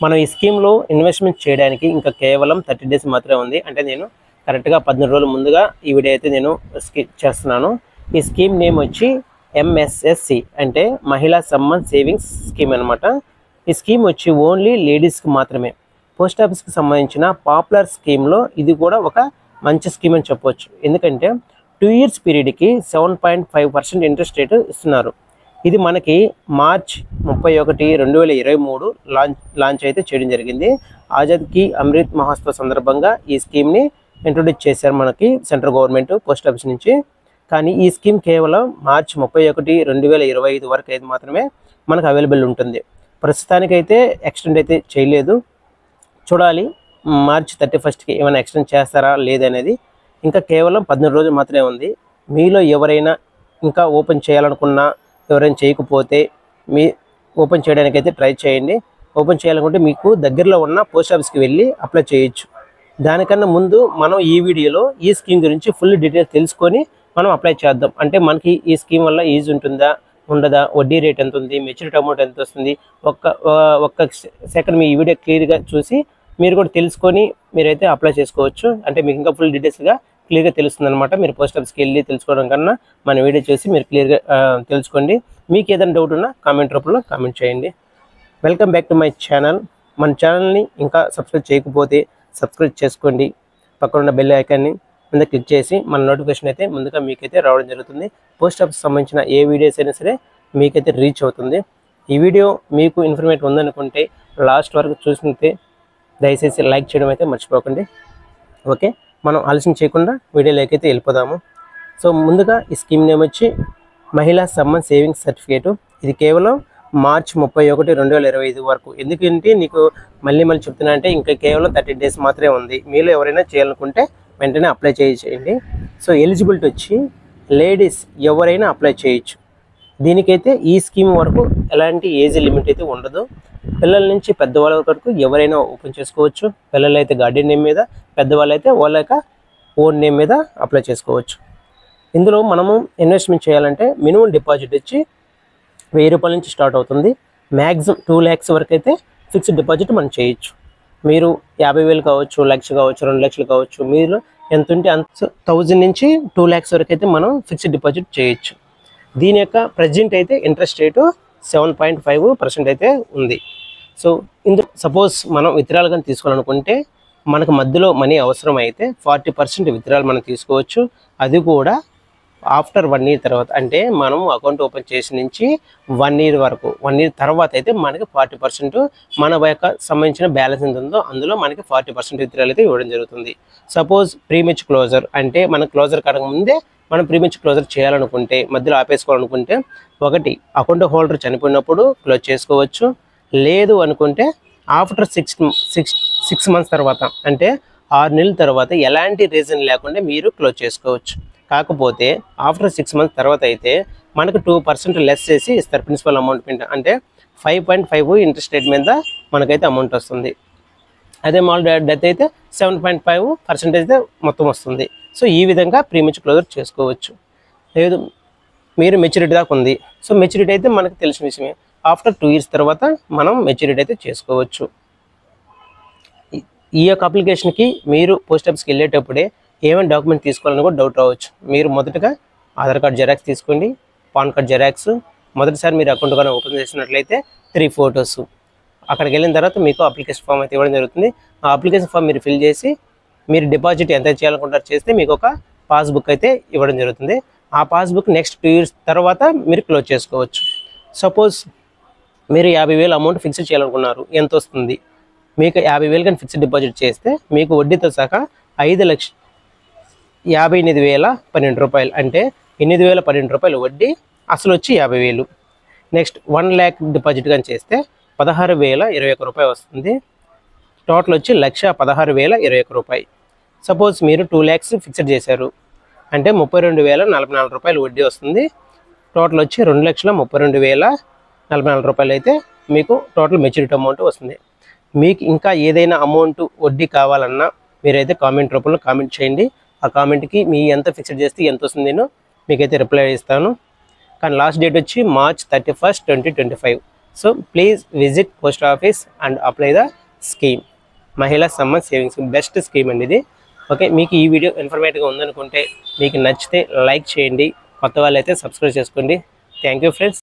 మనం ఈ స్కీమ్లో ఇన్వెస్ట్మెంట్ చేయడానికి ఇంకా కేవలం 30 డేస్ మాత్రమే ఉంది. అంటే నేను కరెక్ట్గా 14 రోజుల ముందుగా ఈ వీడియో అయితే నేను చేస్తున్నాను. ఈ స్కీమ్ నేమ్ వచ్చి MSSC అంటే మహిళా సమ్మాన్ సేవింగ్స్ స్కీమ్ అనమాట. ఈ స్కీమ్ వచ్చి ఓన్లీ లేడీస్కి మాత్రమే. పోస్ట్ ఆఫీస్కి సంబంధించిన పాపులర్ స్కీమ్లో ఇది కూడా ఒక మంచి స్కీమ్ అని చెప్పవచ్చు. ఎందుకంటే 2 ఇయర్స్ పీరియడ్కి 7.5% ఇంట్రెస్ట్ రేటు ఇస్తున్నారు. ఇది మనకి మార్చ్ 31, 2023 లాంచ్ అయితే చేయడం జరిగింది. ఆజాద్ కి అమృత్ మహోత్సవ్ సందర్భంగా ఈ స్కీమ్ని ఇంట్రొడ్యూస్ చేశారు మనకి సెంట్రల్ గవర్నమెంట్ పోస్ట్ ఆఫీస్ నుంచి. కానీ ఈ స్కీమ్ కేవలం మార్చ్ 31, 2025 వరకు అయితే మాత్రమే మనకు అవైలబుల్ ఉంటుంది. ప్రస్తుతానికైతే ఎక్స్టెండ్ అయితే చేయలేదు. చూడాలి మార్చ్ 31కి ఏమైనా ఎక్స్టెండ్ చేస్తారా లేదనేది. ఇంకా కేవలం 14 రోజులు మాత్రమే ఉంది. మీలో ఎవరైనా ఇంకా ఓపెన్ చేయాలనుకున్నా, ఎవరైనా చేయకపోతే మీ ఓపెన్ చేయడానికైతే ట్రై చేయండి. ఓపెన్ చేయాలనుకుంటే మీకు దగ్గరలో ఉన్న పోస్ట్ ఆఫీస్కి వెళ్ళి అప్లై చేయొచ్చు. దానికన్నా ముందు మనం ఈ వీడియోలో ఈ స్కీమ్ గురించి ఫుల్ డీటెయిల్స్ తెలుసుకొని మనం అప్లై చేద్దాం. అంటే మనకి ఈ స్కీమ్ వల్ల యూజ్ ఉంటుందా ఉండదా, వడ్డీ రేట్ ఎంత ఉంది, మెచ్యూరిటీ అమౌంట్ ఎంత వస్తుంది, ఒక్క సెకండ్ మీ ఈ వీడియో క్లియర్గా చూసి మీరు కూడా తెలుసుకొని మీరైతే అప్లై చేసుకోవచ్చు. అంటే మీకు ఇంకా ఫుల్ డీటెయిల్స్గా క్లియర్గా తెలుస్తుంది అనమాట. మీరు పోస్ట్ ఆఫీస్కి వెళ్ళి తెలుసుకోవడం కన్నా మన వీడియో చూసి మీరు క్లియర్గా తెలుసుకోండి. మీకు ఏదైనా డౌట్ ఉన్నా కామెంట్ రూపంలో కామెంట్ చేయండి. Welcome back to my channel. మన ఛానల్ని ఇంకా సబ్స్క్రైబ్ చేయకపోతే సబ్స్క్రైబ్ చేసుకోండి. పక్కన ఉన్న బెల్ ఐకాన్ని మీద క్లిక్ చేసి మన నోటిఫికేషన్ అయితే ముందుగా మీకైతే రావడం జరుగుతుంది. పోస్ట్ ఆఫీస్ సంబంధించిన ఏ వీడియోస్ అయినా సరే మీకైతే రీచ్ అవుతుంది. ఈ వీడియో మీకు ఇన్ఫర్మేటివ్ ఉందనుకుంటే లాస్ట్ వరకు చూసినట్టే దయచేసి లైక్ చేయడం అయితే మర్చిపోకండి. ఓకే, మనం ఆలస్యం చేయకుండా వీడియోలోకి అయితే వెళ్ళిపోదాము. సో ముందుగా ఈ స్కీమ్ నేమ్ వచ్చి మహిళా సమ్మాన్ సేవింగ్స్ సర్టిఫికేటు. ఇది కేవలం మార్చ్ 31, 2025 వరకు. ఎందుకంటే నీకు మళ్ళీ చెప్తున్నా అంటే ఇంకా కేవలం 30 డేస్ మాత్రమే ఉంది. మీలో ఎవరైనా చేయాలనుకుంటే వెంటనే అప్లై చేయండి. సో ఎలిజిబిలిటీ వచ్చి లేడీస్ ఎవరైనా అప్లై చేయొచ్చు. దీనికైతే ఈ స్కీమ్ వరకు ఎలాంటి ఏజ్ లిమిట్ అయితే ఉండదు. పిల్లల నుంచి పెద్దవాళ్ళ వరకు ఎవరైనా ఓపెన్ చేసుకోవచ్చు. పిల్లలు అయితే గార్డియన్ నేమ్ మీద, పెద్దవాళ్ళు అయితే వాళ్ళ యొక్క ఓన్ నేమ్ మీద అప్లై చేసుకోవచ్చు. ఇందులో మనము ఇన్వెస్ట్మెంట్ చేయాలంటే మినిమం డిపాజిట్ వచ్చి 1000 రూపాయల నుంచి స్టార్ట్ అవుతుంది. మ్యాక్సిమం 2 lakhs వరకు అయితే ఫిక్స్డ్ డిపాజిట్ మనం చేయొచ్చు. మీరు 50,000 కావచ్చు, 1,00,000 కావచ్చు, 2 లక్షలు కావచ్చు, మీరు ఎంత ఉంటే అంత. సో 1000 నుంచి 2 lakhs వరకు అయితే మనం ఫిక్స్డ్ డిపాజిట్ చేయొచ్చు. దీని యొక్క ప్రజెంట్ అయితే ఇంట్రెస్ట్ రేటు 7.5% అయితే ఉంది. సో ఇందులో సపోజ్ మనం విత్డ్రాల్ కానీ తీసుకోవాలనుకుంటే మనకు మధ్యలో మనీ అవసరం అయితే 40% విత్డ్రాల్ మనం తీసుకోవచ్చు. అది కూడా ఆఫ్టర్ 1 year తర్వాత. అంటే మనం అకౌంట్ ఓపెన్ చేసి నుంచి 1 year వరకు, 1 year తర్వాత అయితే మనకి 40% మన యొక్క సంబంధించిన బ్యాలెన్స్ ఎంత ఉందో అందులో మనకి 40% విత్డ్రాల్ అయితే ఇవ్వడం జరుగుతుంది. సపోజ్ ప్రీమెచ్ క్లోజర్ అంటే మన క్లోజర్ కడక ముందే మనం ప్రీమెచ్ క్లోజర్ చేయాలనుకుంటే, మధ్యలో ఆపేసుకోవాలనుకుంటే, ఒకటి అకౌంట్ హోల్డర్ చనిపోయినప్పుడు క్లోజ్ చేసుకోవచ్చు. లేదు అనుకుంటే ఆఫ్టర్ 6 months తర్వాత, అంటే 6 నెలల తర్వాత ఎలాంటి రీజన్ లేకుండా మీరు క్లోజ్ చేసుకోవచ్చు. కాకపోతే ఆఫ్టర్ 6 months తర్వాత అయితే మనకు 2% లెస్ చేసి ఇస్తారు ప్రిన్సిపల్ అమౌంట్ మీద. అంటే 5.5 ఇంట్రెస్ట్ రేట్ మీద మనకైతే అమౌంట్ వస్తుంది. అదే మాల్ డెత్ అయితే 7.5% అయితే మొత్తం వస్తుంది. సో ఈ విధంగా ప్రీమెచ్ క్లోజర్ చేసుకోవచ్చు. లేదు మీరు మెచ్యూరిటీ దాకా ఉంది. సో మెచ్యూరిటీ అయితే మనకు తెలిసిన విషయమే. ఆఫ్టర్ 2 years తర్వాత మనం మెచ్యూరిటీ అయితే చేసుకోవచ్చు. ఈ యొక్క అప్లికేషన్కి మీరు పోస్ట్ ఆఫీస్కి వెళ్ళేటప్పుడే ఏమైనా డాక్యుమెంట్ తీసుకోవాలని కూడా డౌట్ రావచ్చు. మీరు మొదటగా ఆధార్ కార్డ్ జెరాక్స్ తీసుకోండి, పాన్ కార్డ్ జెరాక్స్. మొదటిసారి మీరు అకౌంట్ కానీ ఓపెన్ చేసినట్లయితే 3 photos. అక్కడికి వెళ్ళిన తర్వాత మీకు అప్లికేషన్ ఫామ్ అయితే ఇవ్వడం జరుగుతుంది. ఆ అప్లికేషన్ ఫామ్ మీరు ఫిల్ చేసి మీరు డిపాజిట్ ఎంత చేయాలనుకుంటారు చేస్తే మీకు ఒక పాస్బుక్ అయితే ఇవ్వడం జరుగుతుంది. ఆ పాస్బుక్ నెక్స్ట్ 2 years తర్వాత మీరు క్లోజ్ చేసుకోవచ్చు. సపోజ్ మీరు 50,000 అమౌంట్ ఫిక్స్ చేయాలనుకున్నారు, ఎంత వస్తుంది? మీకు 50,000 కానీ ఫిక్స్డ్ డిపాజిట్ చేస్తే మీకు వడ్డీతో సహా 5,58,012 రూపాయలు. అంటే 8,012 రూపాయలు వడ్డీ, అసలు వచ్చి 50,000. నెక్స్ట్ 1 lakh డిపాజిట్ కానీ చేస్తే 16,021 రూపాయలు వస్తుంది. టోటల్ వచ్చి 1,16,021 రూపాయలు. సపోజ్ మీరు 2 lakhs ఫిక్స్డ్ చేశారు అంటే 32,044 రూపాయలు వడ్డీ వస్తుంది. టోటల్ వచ్చి 2,32,044 రూపాయలు అయితే మీకు టోటల్ మెచ్యూరిటీ అమౌంట్ వస్తుంది. మీకు ఇంకా ఏదైనా అమౌంట్ వడ్డీ కావాలన్నా మీరైతే కామెంట్ రూపంలో కామెంట్ చేయండి. ఆ కామెంట్కి మీ ఎంత ఫిక్స్డ్ చేస్తే ఎంత వస్తుంది నేను మీకైతే రిప్లై ఇస్తాను. కానీ లాస్ట్ డేట్ వచ్చి March 31, 2025. So please visit post office and apply the scheme. మహిళా సమ్మర్ సేవింగ్స్ బెస్ట్ స్కీమ్ అండి ఇది. ఓకే, మీకు ఈ వీడియో ఇన్ఫర్మేటివ్గా ఉందనుకుంటే, మీకు నచ్చితే లైక్ చేయండి, కొత్త వాళ్ళైతే సబ్స్క్రైబ్ చేసుకోండి. Thank you friends.